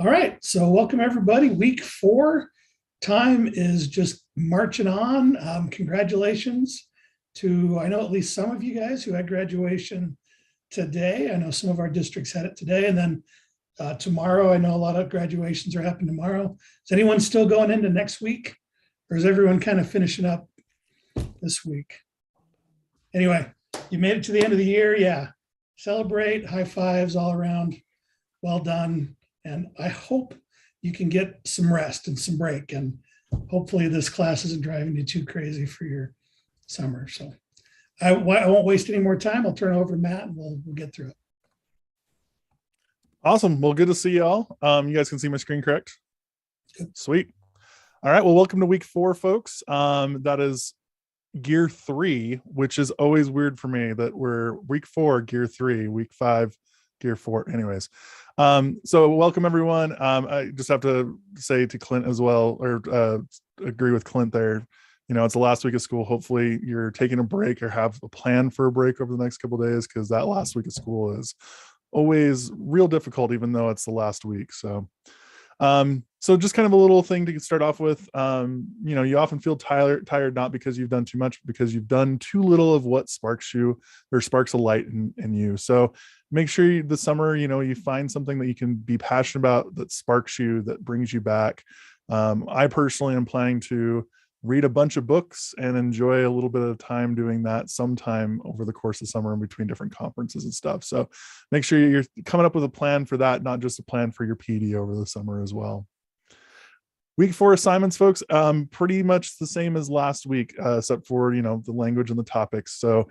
All right, so welcome everybody. Week 4, time is just marching on. Congratulations to, I know at least some of you guys who had graduation today. I know some of our districts had it today, and then tomorrow, I know a lot of graduations are happening tomorrow. Is anyone still going into next week, or is everyone kind of finishing up this week? Anyway, you made it to the end of the year. Yeah, celebrate, high fives all around. Well done. And I hope you can get some rest and some break. And hopefully this class isn't driving you too crazy for your summer. So I won't waste any more time. I'll turn it over to Matt and we'll get through it. Awesome. Well, good to see y'all. You guys can see my screen, correct? Good. Sweet. All right. Well, welcome to week 4, folks. That is gear 3, which is always weird for me that we're week 4, gear 3, week 5, gear 4. Anyways, so welcome everyone. I just have to say to Clint as well, or agree with Clint there. You know, it's the last week of school. Hopefully you're taking a break or have a plan for a break over the next couple of days, because that last week of school is always real difficult, even though it's the last week. So just kind of a little thing to start off with. You know, you often feel tired, not because you've done too much, because you've done too little of what sparks you or sparks a light in you. So make sure the summer, you know, you find something that you can be passionate about, that sparks you, that brings you back. I personally am planning to read a bunch of books and enjoy a little bit of time doing that sometime over the course of summer in between different conferences and stuff. So make sure you're coming up with a plan for that, not just a plan for your PD over the summer as well. Week 4 assignments, folks, pretty much the same as last week, except for, you know, the language and the topics. So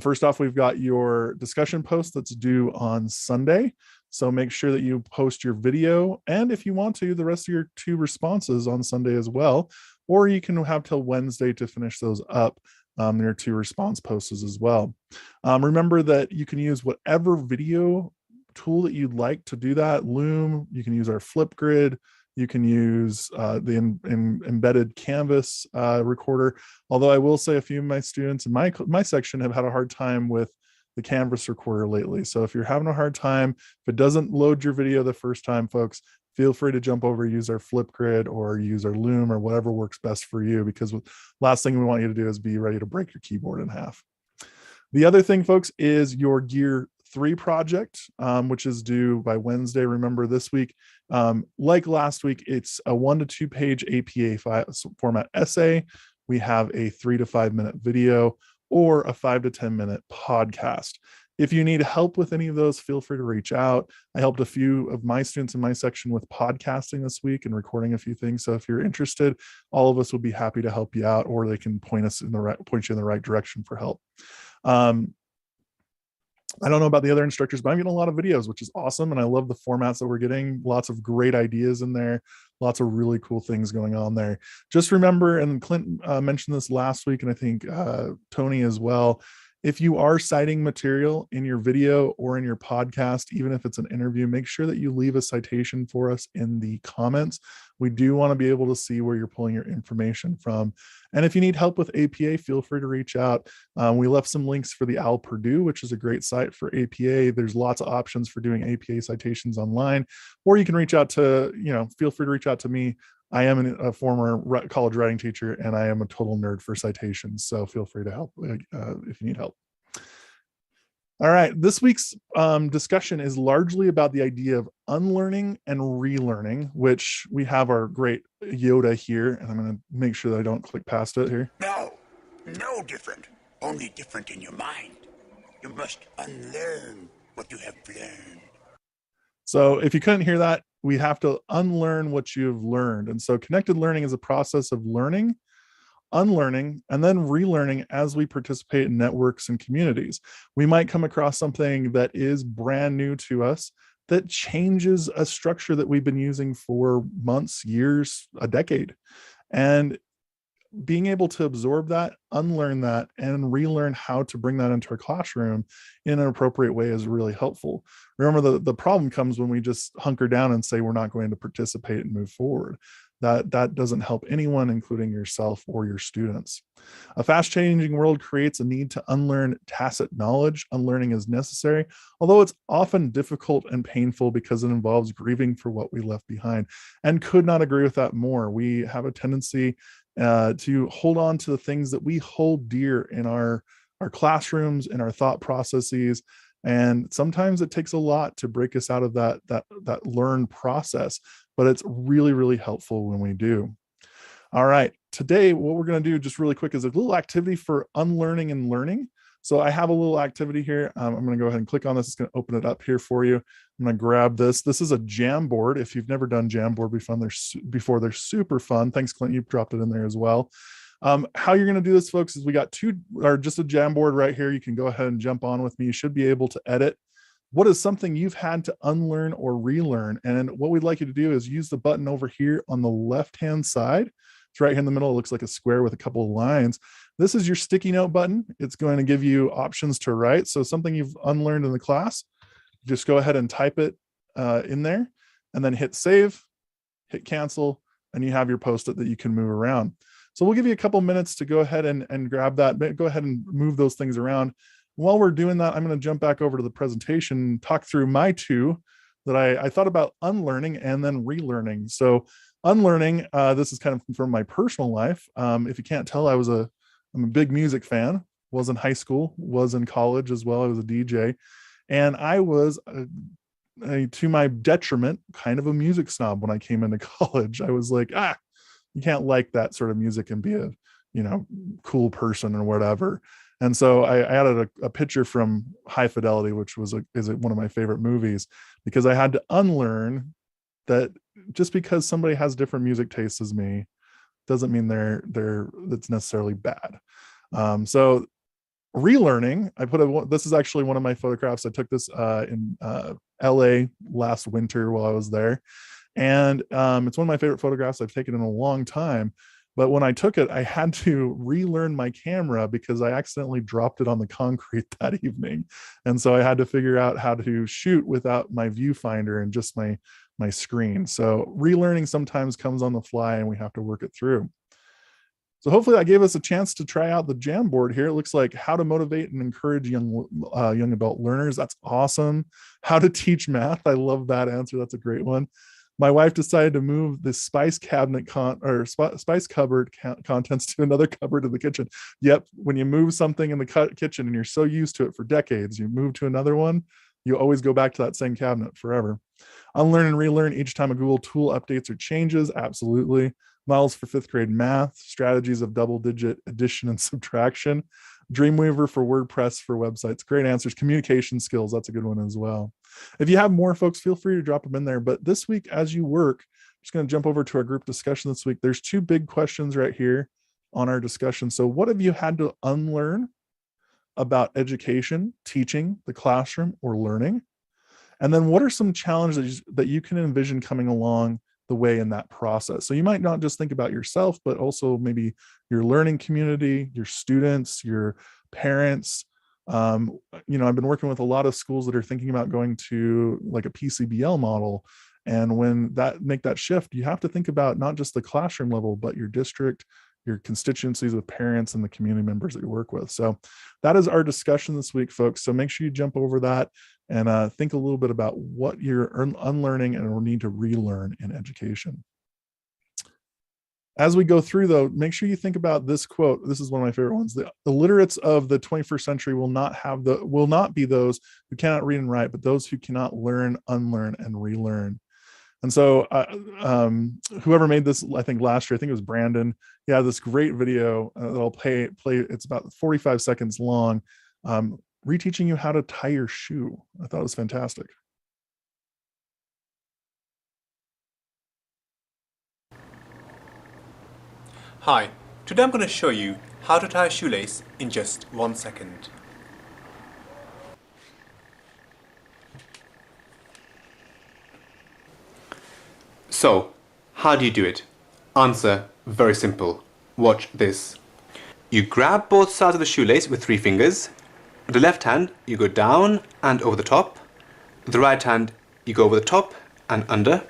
first off, we've got your discussion post that's due on Sunday. So make sure that you post your video, and if you want to, the rest of your 2 responses on Sunday as well, or you can have till Wednesday to finish those up. Your 2 response posts as well. Remember that you can use whatever video tool that you'd like to do that. Loom, you can use our Flipgrid, you can use the embedded Canvas recorder. Although I will say a few of my students in my section have had a hard time with the Canvas recorder lately. So if you're having a hard time, if it doesn't load your video the first time, folks, feel free to jump over, use our Flipgrid or use our Loom or whatever works best for you, because last thing we want you to do is be ready to break your keyboard in half. The other thing, folks, is your Gear 3 project, which is due by Wednesday. Remember, this week, like last week, it's a 1 to 2 page APA format essay. We have a 3 to 5 minute video or a 5 to 10 minute podcast. If you need help with any of those, feel free to reach out. I helped a few of my students in my section with podcasting this week and recording a few things. So if you're interested, all of us would be happy to help you out, or they can point you in the right direction for help. I don't know about the other instructors, but I'm getting a lot of videos, which is awesome. And I love the formats that we're getting. Lots of great ideas in there. Lots of really cool things going on there. Just remember, and Clint mentioned this last week, and I think Tony as well, if you are citing material in your video or in your podcast, even if it's an interview, make sure that you leave a citation for us in the comments. We do want to be able to see where you're pulling your information from. And if you need help with APA, feel free to reach out. We left some links for the Al Purdue, which is a great site for APA. There's lots of options for doing APA citations online, or you can reach out to, feel free to reach out to me. I am a former college writing teacher, and I am a total nerd for citations. So feel free to help if you need help. All right, this week's discussion is largely about the idea of unlearning and relearning, which we have our great Yoda here, and I'm going to make sure that I don't click past it here. No different, only different in your mind. You must unlearn what you have learned. So if you couldn't hear that, we have to unlearn what you've learned. And so connected learning is a process of learning, unlearning, and then relearning as we participate in networks and communities. We might come across something that is brand new to us that changes a structure that we've been using for months, years, a decade. And being able to absorb that, unlearn that, and relearn how to bring that into our classroom in an appropriate way is really helpful. Remember, the problem comes when we just hunker down and say we're not going to participate and move forward. that doesn't help anyone, including yourself or your students. A fast-changing world creates a need to unlearn tacit knowledge. Unlearning is necessary, although it's often difficult and painful because it involves grieving for what we left behind. And could not agree with that more. We have a tendency to hold on to the things that we hold dear in our classrooms, in our thought processes. And sometimes it takes a lot to break us out of that learn process, but it's really, really helpful when we do. All right, today what we're going to do just really quick is a little activity for unlearning and learning. So I have a little activity here. I'm going to go ahead and click on this. It's going to open it up here for you. I'm going to grab this. This is a Jamboard. If you've never done Jamboard before, they're super fun. Thanks, Clint. You've dropped it in there as well. How you're going to do this, folks, is we got just a Jamboard right here. You can go ahead and jump on with me. You should be able to edit. What is something you've had to unlearn or relearn? And what we'd like you to do is use the button over here on the left-hand side. It's right here in the middle. It looks like a square with a couple of lines. This is your sticky note button. It's going to give you options to write. So something you've unlearned in the class, just go ahead and type it in there and then hit save, hit cancel, and you have your post-it that you can move around. So we'll give you a couple minutes to go ahead and grab that. Go ahead and move those things around. While we're doing that, I'm going to jump back over to the presentation and talk through my two that I thought about unlearning and then relearning. So unlearning, this is kind of from my personal life. If you can't tell, I'm a big music fan, was in high school, was in college as well. I was a DJ, and I was, to my detriment, kind of a music snob when I came into college. I was like, you can't like that sort of music and be a, cool person or whatever. And so I added a picture from High Fidelity, which is one of my favorite movies, because I had to unlearn that just because somebody has different music tastes as me doesn't mean that's necessarily bad. So relearning, this is actually one of my photographs. I took this in LA last winter while I was there. And it's one of my favorite photographs I've taken in a long time. But when I took it, I had to relearn my camera because I accidentally dropped it on the concrete that evening. And so I had to figure out how to shoot without my viewfinder and just my screen. So relearning sometimes comes on the fly and we have to work it through. So hopefully that gave us a chance to try out the Jamboard here. It looks like how to motivate and encourage young adult learners. That's awesome. How to teach math. I love that answer. That's a great one. My wife decided to move the spice cupboard contents to another cupboard in the kitchen. Yep, when you move something in the kitchen and you're so used to it for decades, you move to another one, you always go back to that same cabinet forever. Unlearn and relearn each time a Google tool updates or changes. Absolutely. Models for 5th grade math, strategies of double-digit addition and subtraction. Dreamweaver for WordPress for websites. Great answers. Communication skills. That's a good one as well. If you have more, folks, feel free to drop them in there. But this week, as you work, I'm just going to jump over to our group discussion this week. There's 2 big questions right here on our discussion. So what have you had to unlearn about education, teaching, the classroom, or learning? And then what are some challenges that you can envision coming along the way in that process? So you might not just think about yourself, but also maybe your learning community, your students, your parents. I've been working with a lot of schools that are thinking about going to like a PCBL model. And when make that shift, you have to think about not just the classroom level, but your district, your constituencies with parents and the community members that you work with. So that is our discussion this week, folks. So make sure you jump over that and think a little bit about what you're unlearning and will need to relearn in education. As we go through, though, make sure you think about this quote. This is one of my favorite ones. The illiterates of the 21st century will not be those who cannot read and write, but those who cannot learn, unlearn, and relearn. And so whoever made this, I think last year, I think it was Brandon. He had this great video that I'll play. It's about 45 seconds long, reteaching you how to tie your shoe. I thought it was fantastic. Hi, today I'm going to show you how to tie a shoelace in just 1 second. So, how do you do it? Answer, very simple. Watch this. You grab both sides of the shoelace with 3 fingers. With the left hand, you go down and over the top. With the right hand, you go over the top and under.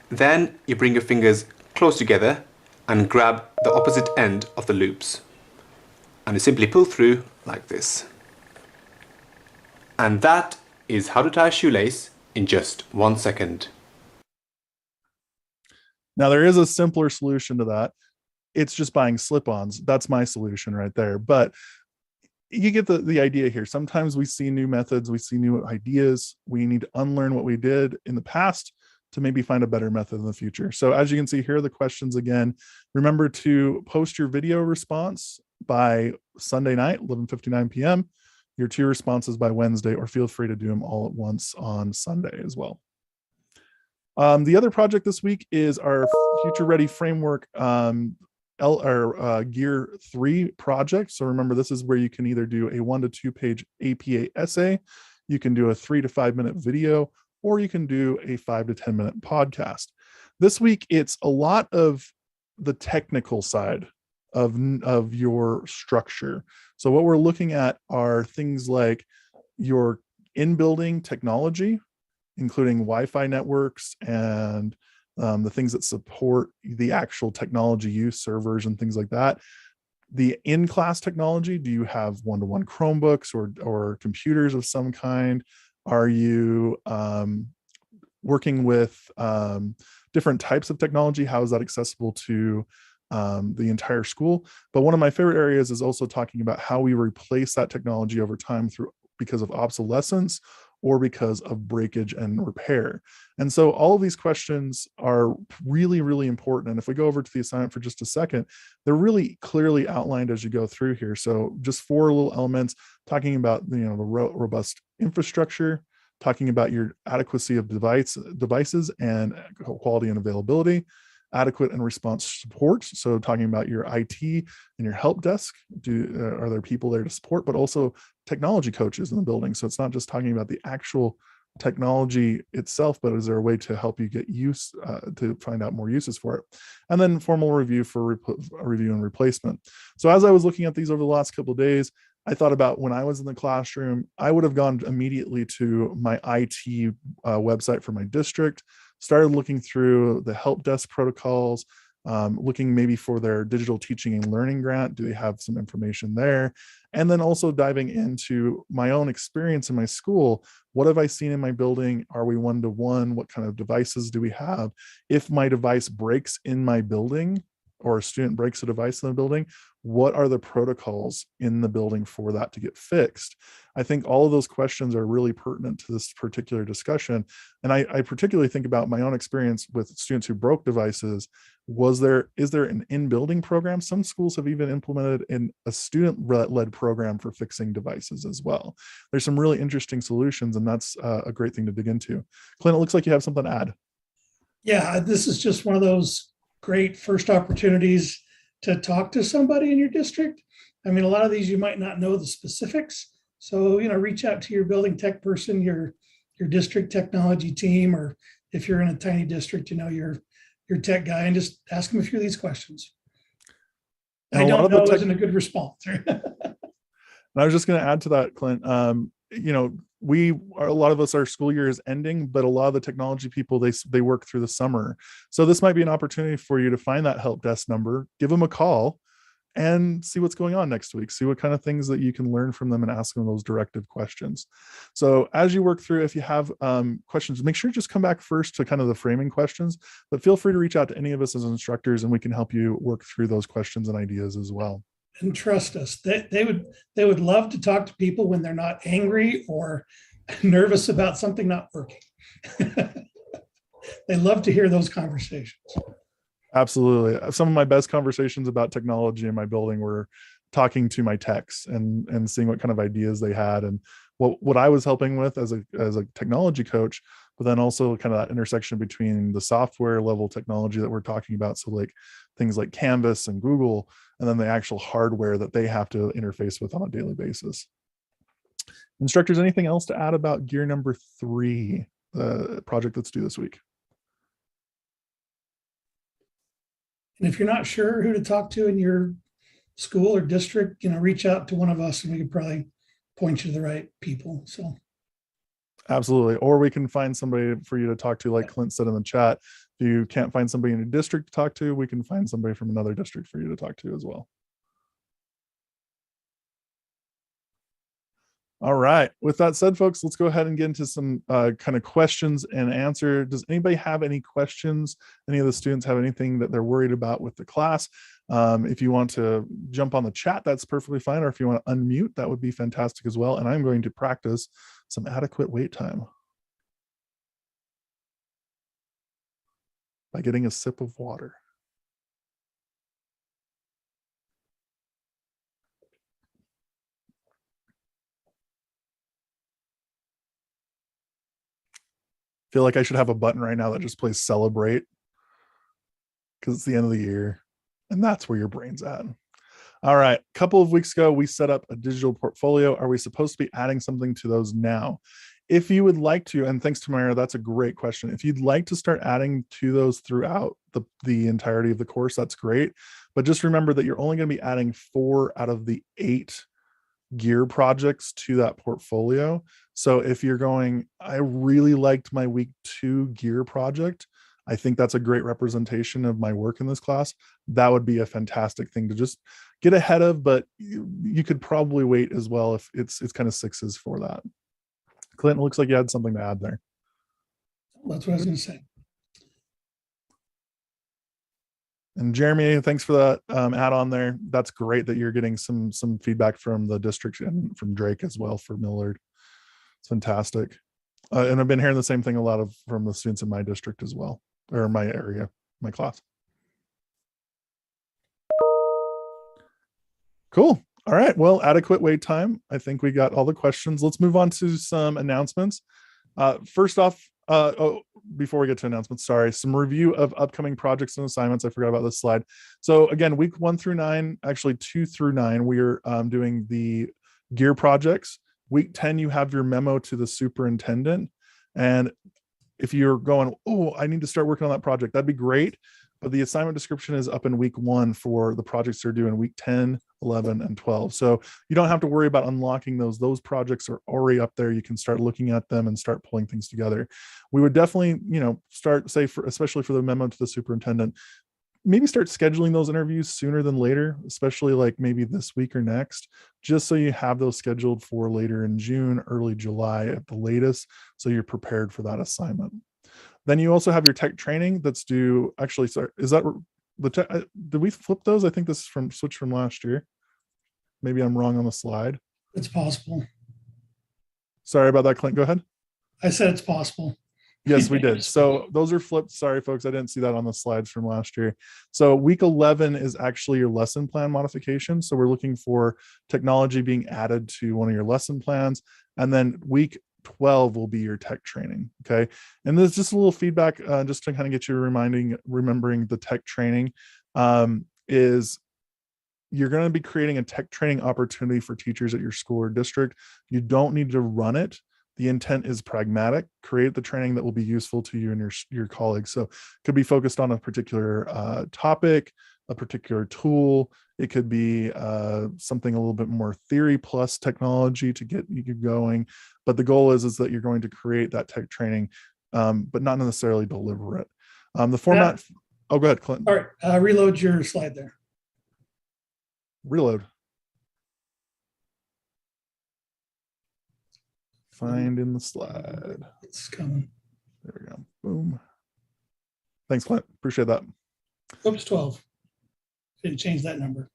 Then you bring your fingers close together and grab the opposite end of the loops. And you simply pull through like this. And that is how to tie a shoelace in just 1 second. Now there is a simpler solution to that. It's just buying slip-ons. That's my solution right there. But you get the idea here. Sometimes we see new methods, we see new ideas. We need to unlearn what we did in the past to maybe find a better method in the future. So as you can see, here are the questions again. Remember to post your video response by Sunday night, 11:59 p.m. Your 2 responses by Wednesday, or feel free to do them all at once on Sunday as well. The other project this week is our Future Ready Framework Gear 3 project. So remember, this is where you can either do a 1 to 2 page APA essay, you can do a 3 to 5 minute video, or you can do a 5 to 10 minute podcast. This week, it's a lot of the technical side of your structure. So what we're looking at are things like your in-building technology, including Wi-Fi networks and the things that support the actual technology use, servers and things like that. The in-class technology, do you have one-to-one Chromebooks or computers of some kind? Are you working with different types of technology? How is that accessible to the entire school? But one of my favorite areas is also talking about how we replace that technology over time because of obsolescence or because of breakage and repair. And so all of these questions are really, really important. And if we go over to the assignment for just a second, they're really clearly outlined as you go through here. So just 4 little elements talking about the robust infrastructure, talking about your adequacy of devices and quality and availability, adequate and response support. So talking about your IT and your help desk, are there people there to support, but also technology coaches in the building. So it's not just talking about the actual technology itself, but is there a way to help you get use to find out more uses for it? And then formal review for review and replacement. So as I was looking at these over the last couple of days, I thought about when I was in the classroom, I would have gone immediately to my IT website for my district, started looking through the help desk protocols, looking maybe for their digital teaching and learning grant. Do they have some information there? And then also diving into my own experience in my school. What have I seen in my building? Are we one-to-one? What kind of devices do we have? If my device breaks in my building, or a student breaks a device in the building, what are the protocols in the building for that to get fixed? I think all of those questions are really pertinent to this particular discussion. And I particularly think about my own experience with students who broke devices. Is there an in-building program? Some schools have even implemented a student-led program for fixing devices as well. There's some really interesting solutions, and that's a great thing to dig into. Clint, it looks like you have something to add. Yeah, this is just one of those great first opportunities to talk to somebody in your district. I mean, a lot of these you might not know the specifics. So, reach out to your building tech person, your district technology team, or if you're in a tiny district, your tech guy, and just ask them a few of these questions. And I don't know isn't a good response. And I was just going to add to that, Clint. A lot of us, our school year is ending, but a lot of the technology people, they work through the summer. So this might be an opportunity for you to find that help desk number, give them a call, and see what's going on next week. See what kind of things that you can learn from them and ask them those directive questions. So as you work through, if you have questions, make sure to just come back first to kind of the framing questions, but feel free to reach out to any of us as instructors and we can help you work through those questions and ideas as well. And trust us, they would love to talk to people when they're not angry or nervous about something not working. They love to hear those conversations. Absolutely. Some of my best conversations about technology in my building were talking to my techs and seeing what kind of ideas they had and what I was helping with as a technology coach, but then also kind of that intersection between the software level technology that we're talking about. So like things like Canvas and Google, and then the actual hardware that they have to interface with on a daily basis. Instructors, anything else to add about gear number 3, the project that's due this week? And if you're not sure who to talk to in your school or district, reach out to one of us and we could probably point you to the right people. So absolutely. Or we can find somebody for you to talk to, like Clint said in the chat. If you can't find somebody in your district to talk to, we can find somebody from another district for you to talk to as well. All right. With that said, folks, let's go ahead and get into some kind of questions and answer. Does anybody have any questions? Any of the students have anything that they're worried about with the class? If you want to jump on the chat, that's perfectly fine. Or if you want to unmute, that would be fantastic as well. And I'm going to practice some adequate wait time by getting a sip of water. Feel like I should have a button right now that just plays celebrate, because it's the end of the year and that's where your brain's at. All right. A couple of weeks ago, we set up a digital portfolio. Are we supposed to be adding something to those now? If you would like to, and thanks to Myra, that's a great question. If you'd like to start adding to those throughout the entirety of the course, that's great. But just remember that you're only going to be adding 4 out of the 8 gear projects to that portfolio. So if you're going, I really liked my week 2 gear project, I think that's a great representation of my work in this class, that would be a fantastic thing to just get ahead of, but you could probably wait as well if it's kind of 6s for that. Clinton, looks like you had something to add there. That's what I was going to say. And Jeremy, thanks for that add on there. That's great that you're getting some feedback from the district and from Drake as well for Millard. It's fantastic. And I've been hearing the same thing from the students in my district as well, or my area, my class. Cool. All right. Well, adequate wait time. I think we got all the questions. Let's move on to some announcements. First off, before we get to announcements, sorry, some review of upcoming projects and assignments. I forgot about this slide. So again, week 1 through 9, actually 2 through 9, we're doing the gear projects. Week 10, you have your memo to the superintendent. And if you're going, oh, I need to start working on that project, that'd be great. But the assignment description is up in week 1 for the projects they're doing week 10, 11, and 12. So you don't have to worry about unlocking those. Those projects are already up there. You can start looking at them and start pulling things together. We would definitely, start, especially for the memo to the superintendent, maybe start scheduling those interviews sooner than later, especially like maybe this week or next, just so you have those scheduled for later in June, early July at the latest, so you're prepared for that assignment. Then you also have your tech training that's due. Actually, sorry, is that the tech? Did we flip those? I think this is switch from last year. Maybe I'm wrong on the slide. It's possible. Sorry about that, Clint. Go ahead. I said it's possible. Yes, we did. So those are flipped. Sorry, folks. I didn't see that on the slides from last year. So week 11 is actually your lesson plan modification. So we're looking for technology being added to one of your lesson plans. And then week 12 will be your tech training. Okay. And there's just a little feedback just to kind of get you remembering the tech training is you're going to be creating a tech training opportunity for teachers at your school or district. You don't need to run it. The intent is pragmatic. Create the training that will be useful to you and your colleagues. So it could be focused on a particular topic, a particular tool. It could be something a little bit more theory plus technology to get you going. But the goal is that you're going to create that tech training, but not necessarily deliver it. The format. Oh, go ahead, Clinton. All right, reload your slide there. Reload. Find in the slide. It's coming. There we go. Boom. Thanks, Clint. Appreciate that. Oops, 12. Didn't change that number.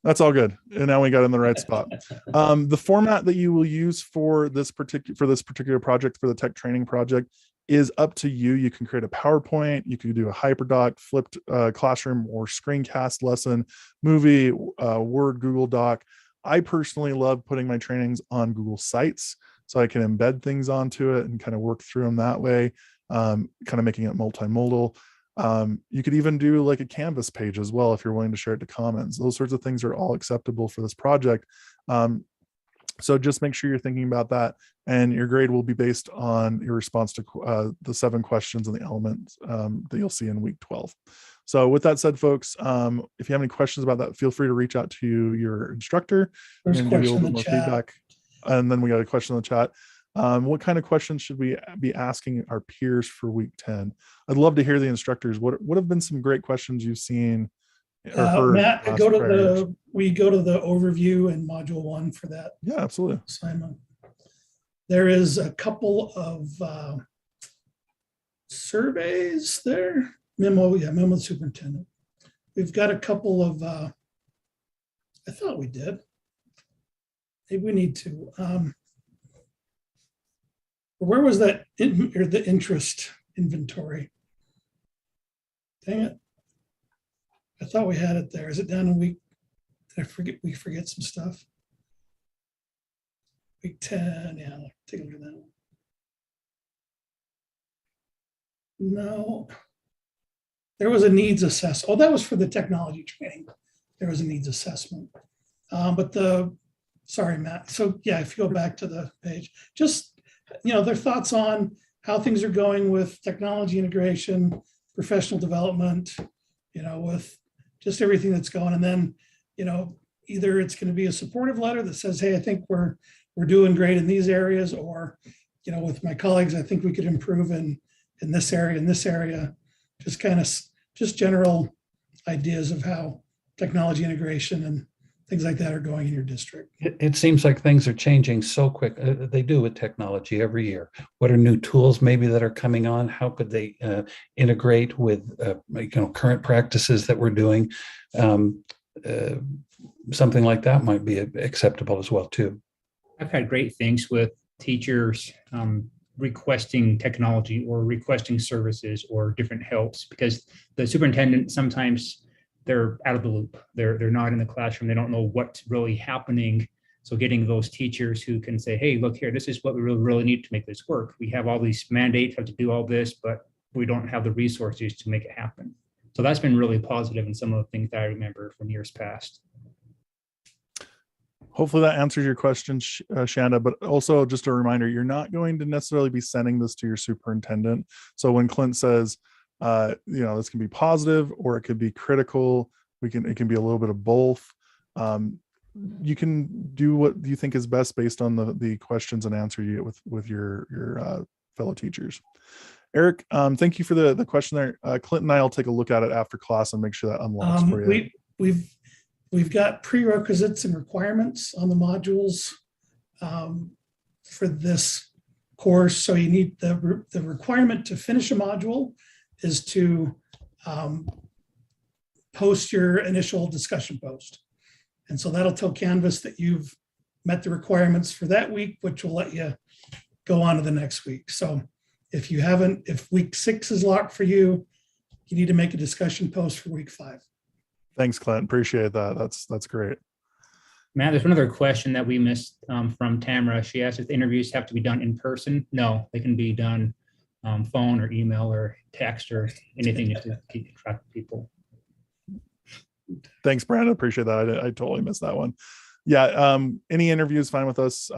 That's all good. And now we got in the right spot. The format that you will use for this particular project, for the tech training project, is up to you. You can create a PowerPoint, you can do a hyperdoc, flipped classroom or screencast lesson, movie, Word, Google Doc. I personally love putting my trainings on Google Sites, so I can embed things onto it and kind of work through them that way, kind of making it multimodal. You could even do like a Canvas page as well if you're willing to share it to Commons. Those sorts of things are all acceptable for this project. So just make sure you're thinking about that, and your grade will be based on your response to the 7 questions and the elements that you'll see in week 12. So with that said, folks, if you have any questions about that, feel free to reach out to your instructor and give you a little bit more feedback. And then we got a question in the chat. What kind of questions should we be asking our peers for week 10? I'd love to hear the instructors. What have been some great questions you've seen or heard? Matt, we go to the overview in module 1 for that. Yeah, absolutely. Assignment. There is a couple of surveys there. Memo to the superintendent. We've got a couple of, I thought we did. Maybe we need to. Where was that the interest inventory? Dang it. I thought we had it there. Is it down in week? Did we forget some stuff? Week 10, yeah, take a look at that one. No. There was a needs assessment. Oh, that was for the technology training. There was a needs assessment. Sorry, Matt. So yeah, if you go back to the page, just, their thoughts on how things are going with technology integration, professional development, with just everything that's going. And then, either it's going to be a supportive letter that says, hey, I think we're doing great in these areas, or, with my colleagues, I think we could improve in this area, just kind of just general ideas of how technology integration and things like that are going in your district. It seems like things are changing so quick. They do with technology every year. What are new tools maybe that are coming on? How could they integrate with current practices that we're doing? Something like that might be acceptable as well too. I've had great things with teachers requesting technology or requesting services or different helps, because the superintendent, sometimes they're out of the loop. They're not in the classroom. They don't know what's really happening. So getting those teachers who can say, hey, look here, this is what we really need to make this work. We have all these mandates, have to do all this, but we don't have the resources to make it happen. So that's been really positive in some of the things that I remember from years past. Hopefully that answers your question, Shanda, but also just a reminder, you're not going to necessarily be sending this to your superintendent. So when Clint says, this can be positive or it could be critical, it can be a little bit of both. You can do what you think is best based on the questions and answer you get with your fellow teachers. Eric, thank you for the question there. Clint and I will take a look at it after class and make sure that unlocks for you. We've got prerequisites and requirements on the modules for this course. So you need the requirement to finish a module is to post your initial discussion post. And so that'll tell Canvas that you've met the requirements for that week, which will let you go on to the next week. So if week 6 is locked for you, you need to make a discussion post for week 5. Thanks, Clint. Appreciate that. That's great. Matt, there's another question that we missed from Tamara. She asked if the interviews have to be done in person. No, they can be done phone or email or text or anything to keep track of people. Thanks, Brandon. Appreciate that. I totally missed that one. Yeah, any interview is fine with us.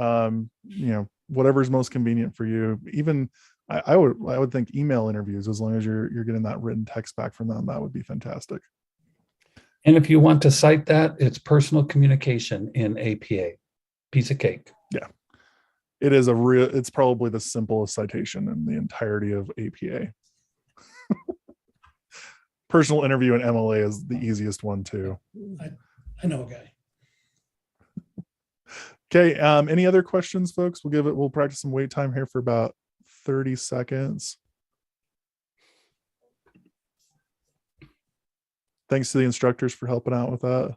Whatever's most convenient for you. Even I would think email interviews, as long as you're getting that written text back from them, that would be fantastic. And if you want to cite that, it's personal communication in APA. Piece of cake. Yeah. It's probably the simplest citation in the entirety of APA. Personal interview in MLA is the easiest one too. I know a guy. Okay. Any other questions, folks? We'll practice some wait time here for about 30 seconds. Thanks to the instructors for helping out with that.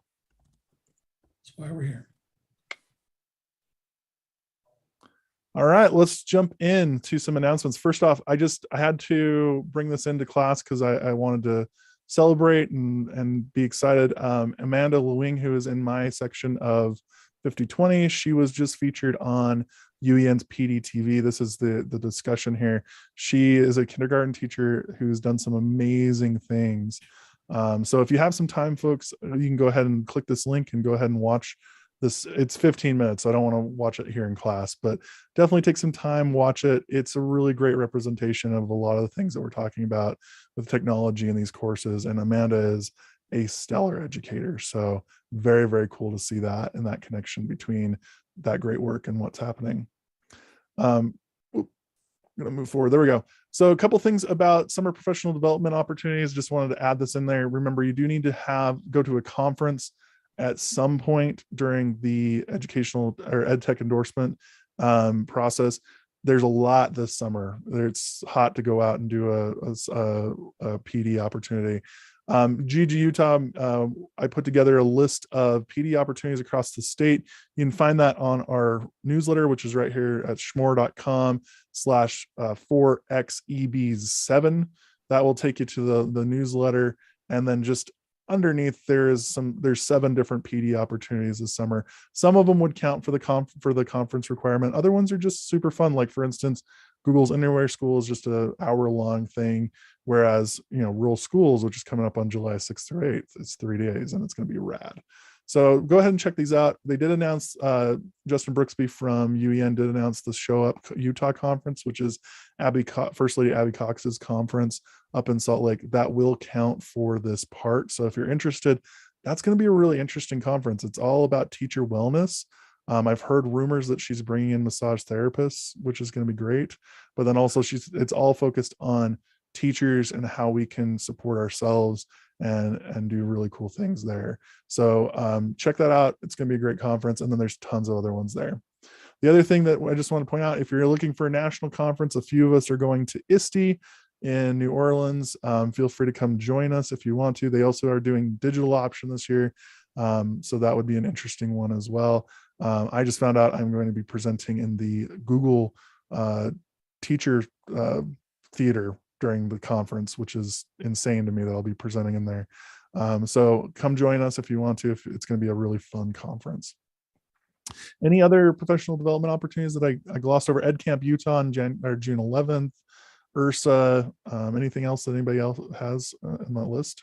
That's why we're here. All right, let's jump into some announcements. First off, I had to bring this into class because I wanted to celebrate and be excited. Amanda Lewing, who is in my section of 5020, she was just featured on UEN's PDTV. This is the discussion here. She is a kindergarten teacher who's done some amazing things. So if you have some time, folks, you can go ahead and click this link and go ahead and watch this. It's 15 minutes. I don't want to watch it here in class, but definitely take some time, watch it. It's a really great representation of a lot of the things that we're talking about with technology in these courses. And Amanda is a stellar educator. So very, very cool to see that and that connection between that great work and what's happening. I'm gonna move forward. There we go. So a couple things about summer professional development opportunities. Just wanted to add this in there. Remember, you do need to go to a conference at some point during the educational or ed tech endorsement process. There's a lot this summer. It's hot to go out and do a PD opportunity. GG Utah, I put together a list of PD opportunities across the state. You can find that on our newsletter, which is right here at schmore.com/4xeb7. That will take you to the newsletter. And then just underneath there's 7 different PD opportunities this summer. Some of them would count for the conference requirement. Other ones are just super fun. Like for instance, Google's Anywhere School is just an hour-long thing, whereas Rural Schools, which is coming up on July 6th through 8th, it's 3 days and it's going to be rad. So go ahead and check these out. They did announce, Justin Brooksby from UEN did announce the Show Up Utah conference, which is First Lady Abby Cox's conference up in Salt Lake. That will count for this part. So if you're interested, that's going to be a really interesting conference. It's all about teacher wellness. I've heard rumors that she's bringing in massage therapists, which is going to be great. But then also it's all focused on teachers and how we can support ourselves and do really cool things there. So check that out. It's going to be a great conference. And then there's tons of other ones there. The other thing that I just want to point out, if you're looking for a national conference, a few of us are going to ISTE in New Orleans. Feel free to come join us if you want to. They also are doing digital option this year. So that would be an interesting one as well. I just found out I'm going to be presenting in the Google teacher theater during the conference, which is insane to me that I'll be presenting in there. So come join us if you want to. It's going to be a really fun conference. Any other professional development opportunities that I glossed over? EdCamp Utah on June 11th. URSA. Anything else that anybody else has in that list?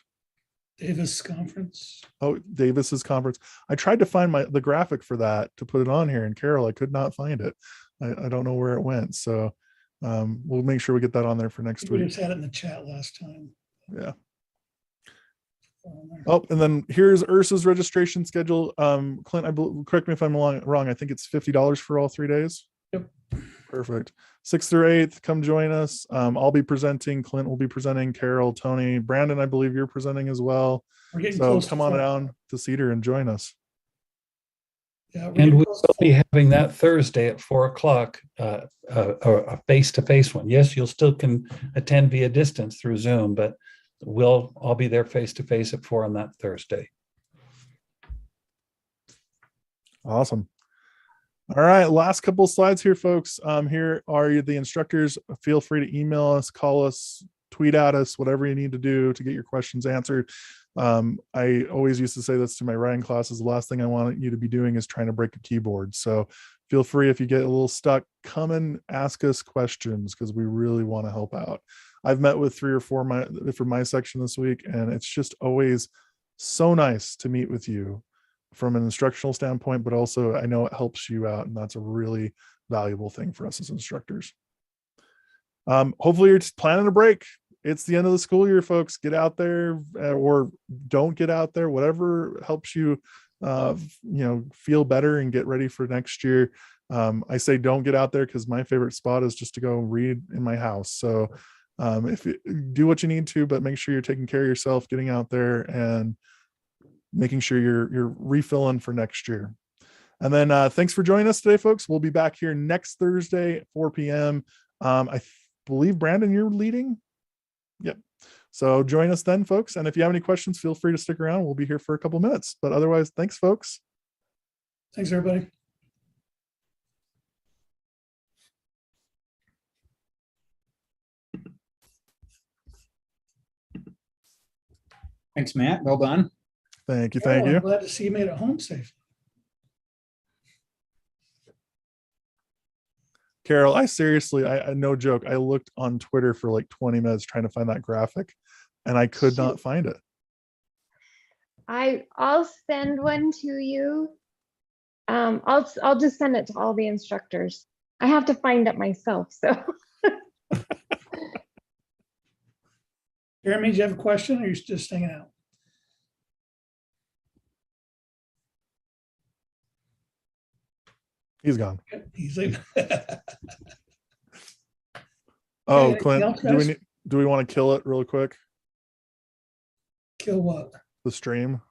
Davis conference. Oh, Davis's conference. I tried to find the graphic for that to put it on here, and Carol, I could not find it. I don't know where it went. So we'll make sure we get that on there for next week. We just had it in the chat last time. Yeah. Oh, and then here's URSA's registration schedule. Clint, correct me if I'm wrong. I think it's $50 for all 3 days. Yep. Perfect. 6th through 8th, come join us. I'll be presenting. Clint will be presenting. Carol, Tony, Brandon, I believe you're presenting as well. We're getting So close. come on down to Cedar and join us. Yeah, and we will be having that Thursday at 4:00, a face-to-face one. Yes, you'll still can attend via distance through Zoom, but we'll all be there face-to-face at 4 on that Thursday. Awesome. All right, last couple of slides here, folks. Here are the instructors. Feel free to email us, call us, tweet at us, whatever you need to do to get your questions answered. I always used to say this to my writing classes. The last thing I want you to be doing is trying to break a keyboard. So feel free, if you get a little stuck, come and ask us questions because we really want to help out. I've met with 3 or 4 for my section this week, and it's just always so nice to meet with you from an instructional standpoint, but also I know it helps you out, and that's a really valuable thing for us as instructors. Hopefully you're just planning a break. It's the end of the school year, folks. Get out there or don't get out there, whatever helps you, feel better and get ready for next year. I say don't get out there because my favorite spot is just to go read in my house. So if you do what you need to, but make sure you're taking care of yourself, getting out there and making sure you're refilling for next year. And then thanks for joining us today, folks. We'll be back here next Thursday at 4 p.m. I believe, Brandon, you're leading. Yep. So join us then, folks. And if you have any questions, feel free to stick around. We'll be here for a couple minutes. But otherwise, thanks, folks. Thanks, everybody. Thanks, Matt. Well done. Thank you. Carol, Thank you. I'm glad to see you made it home safe. Carol, I seriously, I no joke, I looked on Twitter for like 20 minutes trying to find that graphic and I could not find it. I'll send one to you. I'll just send it to all the instructors. I have to find it myself, so. Jeremy, do you have a question or are you just hanging out? He's gone. He's leaving. Oh, anything Clint, else, do we guys? need, do we want to kill it real quick? Kill what? The stream.